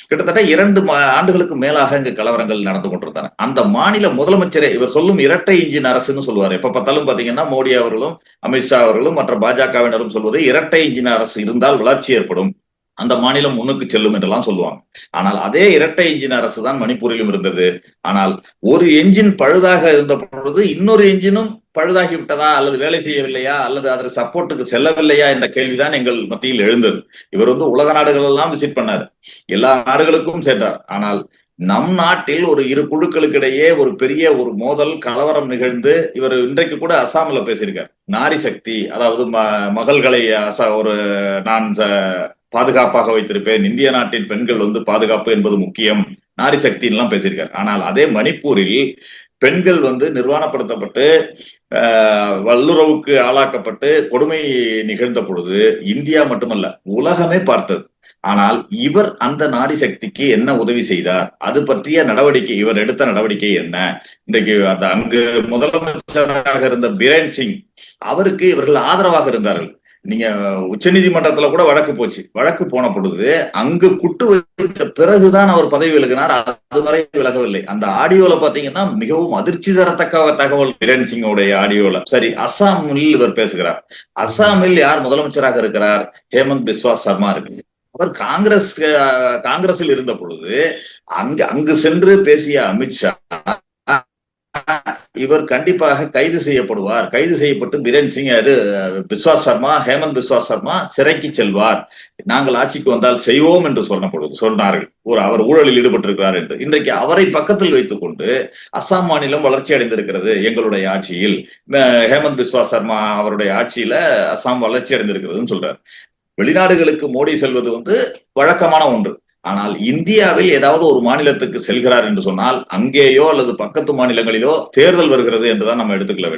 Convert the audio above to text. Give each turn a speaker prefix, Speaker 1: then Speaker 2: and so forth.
Speaker 1: கிட்டத்தட்ட 2 ஆண்டுகளுக்கு மேலாக இங்கு கலவரங்கள் நடந்து கொண்டிருந்தன. அந்த மாநில முதலமைச்சரே இவர் சொல்லும் இரட்டை இன்ஜின் அரசுன்னு சொல்லுவாரு. எப்ப பார்த்தாலும் பாத்தீங்கன்னா மோடி அவர்களும் அமித்ஷா அவர்களும் மற்ற பாஜகவினரும் சொல்வது இரட்டை இன்ஜின் அரசு இருந்தால் வளர்ச்சி ஏற்படும், அந்த மாநிலம் முன்னுக்கு செல்லும் என்றெல்லாம் சொல்லுவாங்க. ஆனால் அதே இரட்டை இன்ஜின் அரசு தான் மணிப்பூரிலும் இருந்தது. ஆனால் ஒரு என்ஜின் பழுதாக இருந்த பொழுது இன்னொரு என்ஜினும் பழுதாகி விட்டதா அல்லது வேலை செய்யவில்லையா அல்லது அதற்கு சப்போர்ட்டுக்கு செல்லவில்லையா என்ற கேள்விதான் எங்கள் மத்தியில் எழுந்தது. இவர் உலக நாடுகள் எல்லாம் விசிட் பண்ணார், எல்லா நாடுகளுக்கும் சென்றார். ஆனால் நம் நாட்டில் ஒரு இரு குழுக்களுக்கு இடையே ஒரு பெரிய ஒரு மோதல் கலவரம் நிகழ்ந்து இவர் இன்றைக்கு கூட அசாமில் பேசியிருக்கார். நாரி சக்தி, அதாவது மகள்களை ஒரு நான் பாதுகாப்பாக வைத்திருப்பேன், இந்திய நாட்டின் பெண்கள் பாதுகாப்பு என்பது முக்கியம், நாரி சக்தி எல்லாம் பேசியிருக்காரு. ஆனால் அதே மணிப்பூரில் பெண்கள் நிர்வாணப்படுத்தப்பட்டு வல்லுறவுக்கு ஆளாக்கப்பட்டு கொடுமை நிகழ்ந்த பொழுது இந்தியா மட்டுமல்ல உலகமே பார்த்தது. ஆனால் இவர் அந்த நாரி சக்திக்கு என்ன உதவி செய்தார், அது பற்றிய நடவடிக்கை, இவர் எடுத்த நடவடிக்கை என்ன? இன்றைக்கு அந்த அங்கு முதலமைச்சராக இருந்த பிரேன் சிங் அவருக்கு இவர்கள் ஆதரவாக இருந்தார்கள். நீங்க உச்ச நீதிமன்றத்துல கூட வழக்கு போச்சு. வழக்கு போன பொழுது அங்கு குட்டு வைத்த பிறகுதான் அவர் பதவி விலகினார், அதுவரை விலகவில்லை. அந்த ஆடியோல பாத்தீங்கன்னா மிகவும் அதிர்ச்சி தரத்தக்க தகவல் பிரேன் சிங்கோடைய ஆடியோல. சரி, அசாமில் இவர் பேசுகிறார். அசாமில் யார் முதலமைச்சராக இருக்கிறார்? ஹேமந்த் பிஸ்வா சர்மா இருக்கு. அவர் காங்கிரஸில் இருந்த பொழுது அங்கு சென்று பேசிய அமித்ஷா இவர் கண்டிப்பாக கைது செய்யப்படுவார், கைது செய்யப்பட்டு பிரேன் சிங் பிஸ்வாஸ் சர்மா, ஹேமந்த் பிஸ்வாஸ் சர்மா சிறைக்கு செல்வார், நாங்கள் ஆட்சிக்கு வந்தால் செய்வோம் என்று சொன்னார்கள். அவர் ஊழலில் ஈடுபட்டிருக்கிறார் என்று. இன்றைக்கு அவரை பக்கத்தில் வைத்துக் கொண்டு அசாம் மாநிலம் வளர்ச்சி அடைந்திருக்கிறது எங்களுடைய ஆட்சியில், ஹேமந்த் பிஸ்வாஸ் சர்மா அவருடைய ஆட்சியில அசாம் வளர்ச்சி அடைந்திருக்கிறதுன்னு சொல்றாரு. வெளிநாடுகளுக்கு மோடி செல்வது வழக்கமான ஒன்று. ஆனால் இந்தியாவில் ஏதாவது ஒரு மாநிலத்துக்கு செல்கிறார் என்று சொன்னால் அங்கேயோ அல்லது பக்கத்து மாநிலங்களிலோ தேர்தல் வருகிறது என்றுதான் நம்ம எடுத்துக்கொள்ள வேண்டும்.